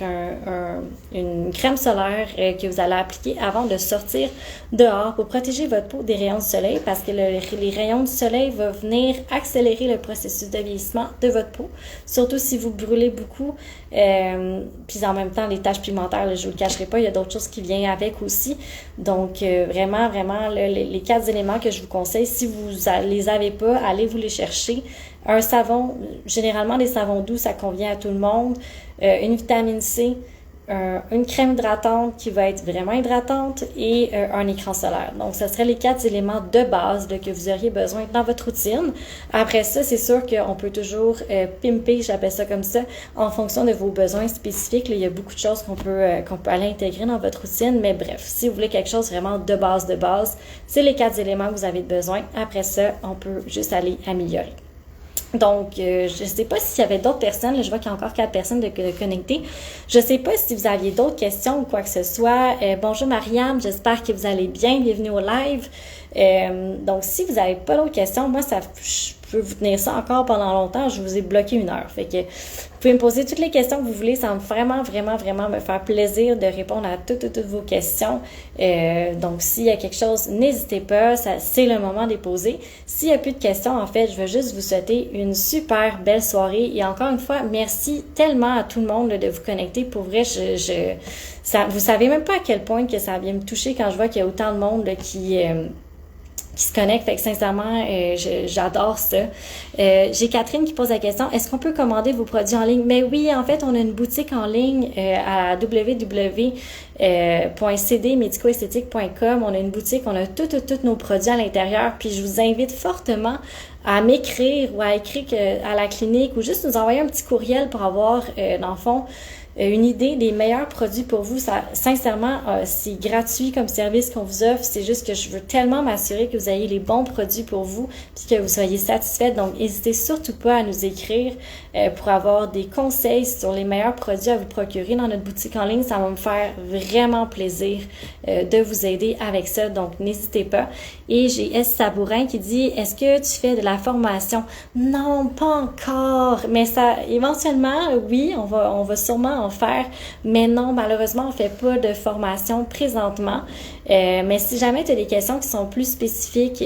Speaker 1: une crème solaire que vous allez appliquer avant de sortir dehors pour protéger votre peau des rayons du soleil parce que les rayons du soleil vont venir accélérer le processus de vieillissement de votre peau, surtout si vous brûlez beaucoup. Puis en même temps, les taches pigmentaires, là, je vous le cacherai pas, il y a d'autres choses qui viennent avec aussi. Donc vraiment, les 4 éléments que je vous conseille, si vous les avez pas, allez vous les chercher. Un savon, généralement des savons doux, ça convient à tout le monde. Une vitamine C, une crème hydratante qui va être vraiment hydratante et un écran solaire. Donc, ce seraient les 4 éléments de base là, que vous auriez besoin dans votre routine. Après ça, c'est sûr qu'on peut toujours pimper, j'appelle ça comme ça, en fonction de vos besoins spécifiques. Là, il y a beaucoup de choses qu'on peut aller intégrer dans votre routine, mais bref, si vous voulez quelque chose vraiment de base, c'est les 4 éléments que vous avez besoin. Après ça, on peut juste aller améliorer. Donc, je ne sais pas s'il y avait d'autres personnes, là, je vois qu'il y a encore 4 personnes de connectées. Je ne sais pas si vous aviez d'autres questions ou quoi que ce soit. Bonjour Mariam, j'espère que vous allez bien. Bienvenue au live. Donc, si vous n'avez pas d'autres questions, moi, je peux vous tenir ça encore pendant longtemps. Je vous ai bloqué 1 heure. Fait que vous pouvez me poser toutes les questions que vous voulez. Ça va vraiment me faire plaisir de répondre à toutes vos questions. Donc, s'il y a quelque chose, n'hésitez pas. C'est le moment de les poser. S'il n'y a plus de questions, en fait, je veux juste vous souhaiter une super belle soirée. Et encore une fois, merci tellement à tout le monde là, de vous connecter. Pour vrai, vous savez même pas à quel point que ça vient me toucher quand je vois qu'il y a autant de monde là, qui se connectent. Fait que sincèrement, j'adore ça. J'ai Catherine qui pose la question, est-ce qu'on peut commander vos produits en ligne? Mais oui, en fait, on a une boutique en ligne à www.cdmedicoesthétique.com. On a une boutique, on a tous nos produits à l'intérieur. Puis je vous invite fortement à m'écrire ou à écrire à la clinique ou juste nous envoyer un petit courriel pour avoir, dans le fond, une idée des meilleurs produits pour vous. Ça, sincèrement, c'est gratuit comme service qu'on vous offre. C'est juste que je veux tellement m'assurer que vous ayez les bons produits pour vous puis que vous soyez satisfaite. Donc, n'hésitez surtout pas à nous écrire pour avoir des conseils sur les meilleurs produits à vous procurer dans notre boutique en ligne. Ça va me faire vraiment plaisir de vous aider avec ça. Donc, n'hésitez pas. Et j'ai S. Sabourin qui dit, est-ce que tu fais de la formation? Non, pas encore. Mais ça, éventuellement, oui, on va sûrement en faire, mais non, malheureusement, on fait pas de formation présentement. Mais si jamais tu as des questions qui sont plus spécifiques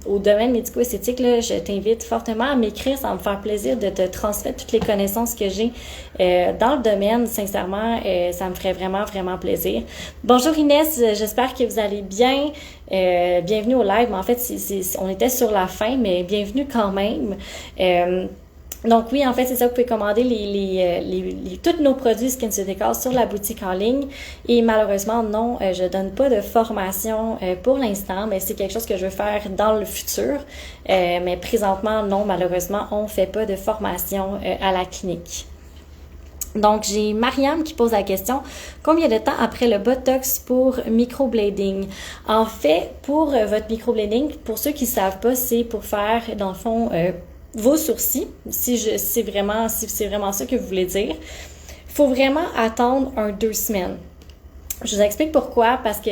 Speaker 1: au domaine médico-esthétique, là, je t'invite fortement à m'écrire. Ça va me faire plaisir de te transmettre toutes les connaissances que j'ai dans le domaine. Sincèrement, ça me ferait vraiment plaisir. Bonjour Inès, j'espère que vous allez bien. Bienvenue au live. En fait, on était sur la fin, mais bienvenue quand même. Donc oui, en fait, c'est ça, vous pouvez commander tous nos produits Skin Décor sur la boutique en ligne. Et malheureusement, non, je donne pas de formation pour l'instant, mais c'est quelque chose que je veux faire dans le futur. Mais présentement, non, malheureusement, on fait pas de formation à la clinique. Donc, j'ai Mariam qui pose la question, combien de temps après le Botox pour microblading? En fait, pour votre microblading, pour ceux qui savent pas, c'est pour faire, dans le fond, vos sourcils, si c'est vraiment ça que vous voulez dire. Il faut vraiment attendre 2 semaines. Je vous explique pourquoi, parce que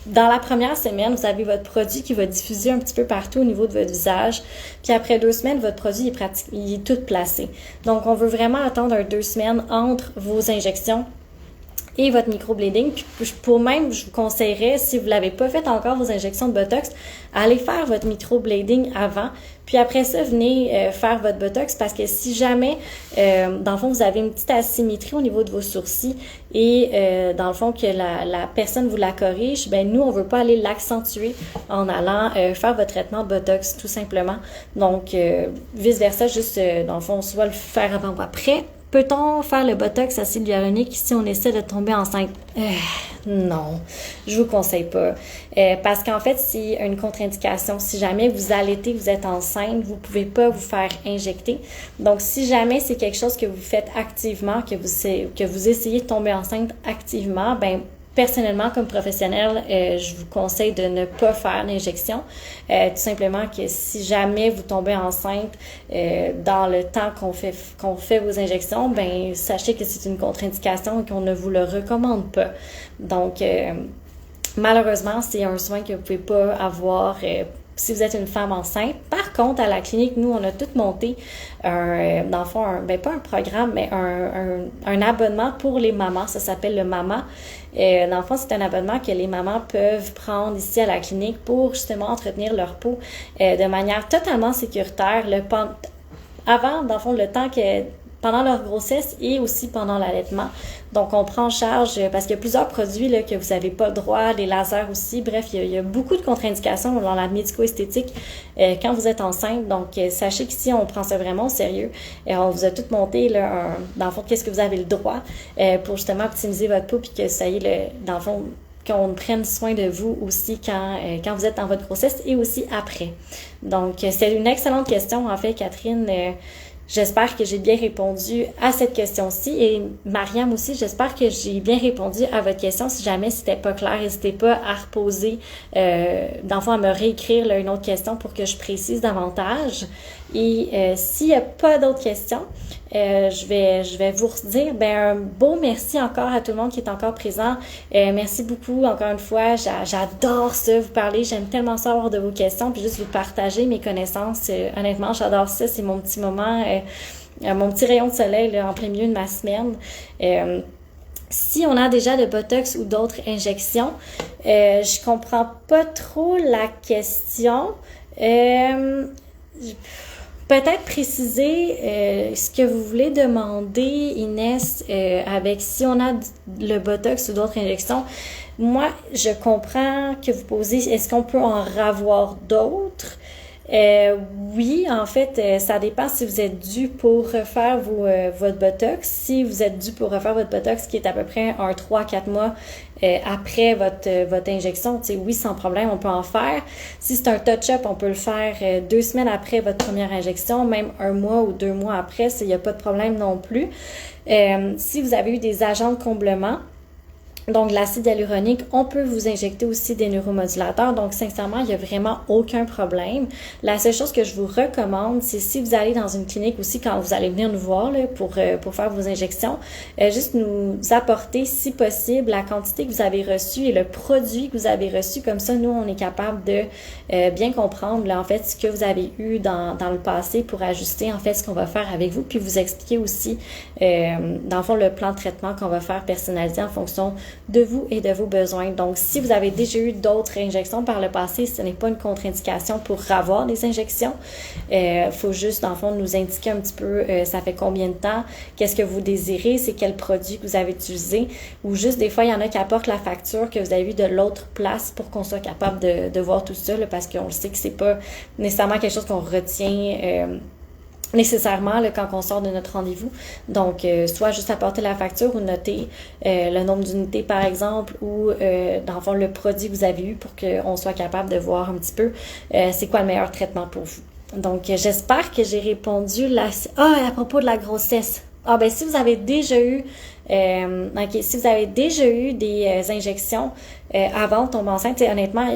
Speaker 1: dans la première semaine, vous avez votre produit qui va diffuser un petit peu partout au niveau de votre visage. Puis après 2 semaines, votre produit il est tout placé. Donc, on veut vraiment attendre 2 semaines entre vos injections et votre microblading. Puis je vous conseillerais, si vous ne l'avez pas fait encore, vos injections de Botox, allez faire votre microblading avant. Puis après ça, venez faire votre Botox parce que si jamais, dans le fond, vous avez une petite asymétrie au niveau de vos sourcils et dans le fond que la personne vous la corrige, ben nous, on veut pas aller l'accentuer en allant faire votre traitement de Botox, tout simplement. Donc, vice-versa, juste, dans le fond, soit le faire avant ou après. Peut-on faire le Botox acide hyaluronique si on essaie de tomber enceinte? Non, je vous conseille pas. Parce qu'en fait, c'est une contre-indication. Si jamais vous allaitez, vous êtes enceinte, vous pouvez pas vous faire injecter. Donc, si jamais c'est quelque chose que vous faites activement, que vous essayez de tomber enceinte activement, ben personnellement, comme professionnel, je vous conseille de ne pas faire l'injection. Tout simplement que si jamais vous tombez enceinte dans le temps qu'on fait vos injections, ben sachez que c'est une contre-indication et qu'on ne vous le recommande pas. Donc, malheureusement, c'est un soin que vous ne pouvez pas avoir si vous êtes une femme enceinte. Par contre, à la clinique, nous, on a tout monté dans le fond, pas un programme, mais un abonnement pour les mamans. Ça s'appelle le Mama. Dans le fond, c'est un abonnement que les mamans peuvent prendre ici à la clinique pour justement entretenir leur peau de manière totalement sécuritaire. Avant, dans le fond, le temps que pendant leur grossesse et aussi pendant l'allaitement. Donc, on prend en charge, parce qu'il y a plusieurs produits là, que vous n'avez pas le droit, les lasers aussi. Bref, il y a beaucoup de contre-indications dans la médico-esthétique quand vous êtes enceinte. Donc, sachez qu'ici, on prend ça vraiment au sérieux. On vous a tout monté, là, dans le fond, qu'est-ce que vous avez le droit pour justement optimiser votre peau puis que ça y est, dans le fond, qu'on prenne soin de vous aussi quand vous êtes dans votre grossesse et aussi après. Donc, c'est une excellente question, en fait, Catherine. J'espère que j'ai bien répondu à cette question-ci. Et Mariam aussi, j'espère que j'ai bien répondu à votre question. Si jamais c'était pas clair, n'hésitez pas à reposer, dans le fond, à me réécrire là, une autre question pour que je précise davantage. Et s'il n'y a pas d'autres questions, je vais vous redire un beau merci encore à tout le monde qui est encore présent. Merci beaucoup encore une fois. J'adore ça, vous parler. J'aime tellement ça avoir de vos questions puis juste vous partager mes connaissances. Honnêtement, j'adore ça. C'est mon petit moment, mon petit rayon de soleil là, en plein milieu de ma semaine. Si on a déjà de Botox ou d'autres injections, je comprends pas trop la question. Peut-être préciser ce que vous voulez demander, Inès, avec si on a le Botox ou d'autres injections. Moi, je comprends que vous posez, est-ce qu'on peut en avoir d'autres? Oui, en fait, ça dépend si vous êtes dû pour refaire votre Botox. Si vous êtes dû pour refaire votre Botox, qui est à peu près 3-4 mois après votre injection, oui, sans problème, on peut en faire. Si c'est un touch-up, on peut le faire 2 semaines après votre première injection, même 1 mois ou 2 mois après, il n'y a pas de problème non plus. Si vous avez eu des agents de comblement, donc l'acide hyaluronique, on peut vous injecter aussi des neuromodulateurs. Donc sincèrement, il n'y a vraiment aucun problème. La seule chose que je vous recommande, c'est si vous allez dans une clinique aussi, quand vous allez venir nous voir là, pour faire vos injections, juste nous apporter, si possible, la quantité que vous avez reçue et le produit que vous avez reçu. Comme ça, nous, on est capable de bien comprendre là, en fait ce que vous avez eu dans le passé pour ajuster en fait ce qu'on va faire avec vous, puis vous expliquer aussi dans le fond le plan de traitement qu'on va faire personnalisé en fonction de vous et de vos besoins. Donc, si vous avez déjà eu d'autres injections par le passé, ce n'est pas une contre-indication pour avoir des injections. Faut juste, dans le fond, nous indiquer un petit peu ça fait combien de temps, qu'est-ce que vous désirez, c'est quel produit que vous avez utilisé, ou juste des fois, il y en a qui apportent la facture que vous avez eue de l'autre place pour qu'on soit capable de voir tout ça, là, parce qu'on le sait que c'est pas nécessairement quelque chose qu'on retient nécessairement là, quand on sort de notre rendez-vous. Donc, soit juste apporter la facture ou noter le nombre d'unités, par exemple, ou dans le fond, le produit que vous avez eu pour qu'on soit capable de voir un petit peu c'est quoi le meilleur traitement pour vous. Donc, j'espère que j'ai répondu à propos de la grossesse. Si vous avez déjà eu si vous avez déjà eu des injections avant de tomber enceinte, honnêtement,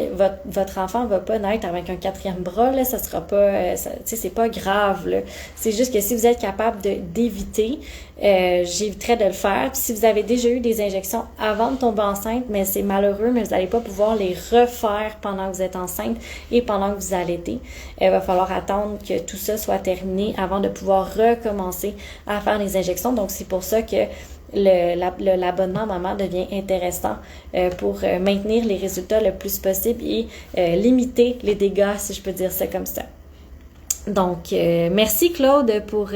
Speaker 1: votre enfant va pas naître avec un 4e bras, là, ça sera pas, c'est pas grave, là. C'est juste que si vous êtes capable d'éviter, j'éviterais de le faire. Puis si vous avez déjà eu des injections avant de tomber enceinte, mais c'est malheureux, mais vous n'allez pas pouvoir les refaire pendant que vous êtes enceinte et pendant que vous allaitez. Il va falloir attendre que tout ça soit terminé avant de pouvoir recommencer à faire les injections. Donc, c'est pour ça que l'abonnement maman devient intéressant pour maintenir les résultats le plus possible et limiter les dégâts, si je peux dire ça comme ça. Donc, merci Claude pour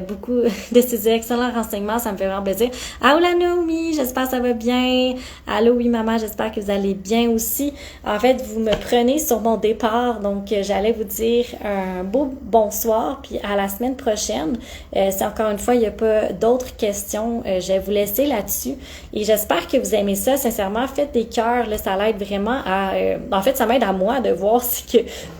Speaker 1: beaucoup de ces excellents renseignements, ça me fait vraiment plaisir. Allô la Naomi, j'espère que ça va bien. Allô oui maman, j'espère que vous allez bien aussi. En fait, vous me prenez sur mon départ, donc j'allais vous dire un beau bonsoir, puis à la semaine prochaine. Si encore une fois, il n'y a pas d'autres questions, je vais vous laisser là-dessus. Et j'espère que vous aimez ça, sincèrement. Faites des cœurs, là, ça l'aide vraiment à... en fait, ça m'aide à moi de voir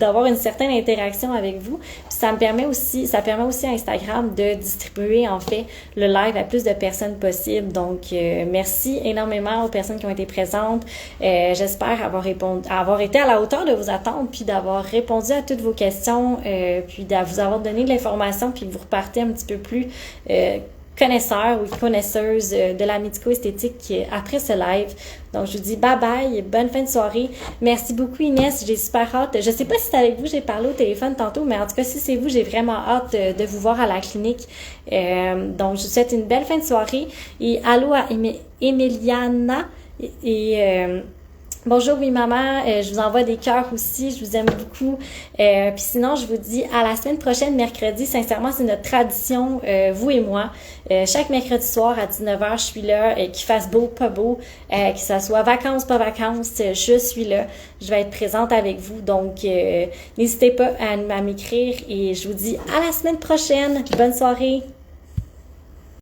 Speaker 1: d'avoir une certaine interaction avec vous. Puis ça permet aussi à Instagram de distribuer en fait le live à plus de personnes possible. Donc merci énormément aux personnes qui ont été présentes. J'espère avoir été à la hauteur de vos attentes, puis d'avoir répondu à toutes vos questions, puis de vous avoir donné de l'information, puis que vous repartez un petit peu plus connaisseurs ou connaisseuses de la médico-esthétique après ce live. Donc, je vous dis bye bye, bonne fin de soirée. Merci beaucoup Inès, j'ai super hâte. Je sais pas si c'est avec vous, j'ai parlé au téléphone tantôt, mais en tout cas, si c'est vous, j'ai vraiment hâte de vous voir à la clinique. Donc, je vous souhaite une belle fin de soirée. Et allô à Emiliana et Bonjour, oui maman, je vous envoie des cœurs aussi, je vous aime beaucoup. Puis sinon, je vous dis à la semaine prochaine, mercredi. Sincèrement, c'est notre tradition, vous et moi. Chaque mercredi soir à 19h, je suis là, qu'il fasse beau, pas beau, que ça soit vacances, pas vacances, je suis là. Je vais être présente avec vous, donc n'hésitez pas à m'écrire et je vous dis à la semaine prochaine. Bonne soirée!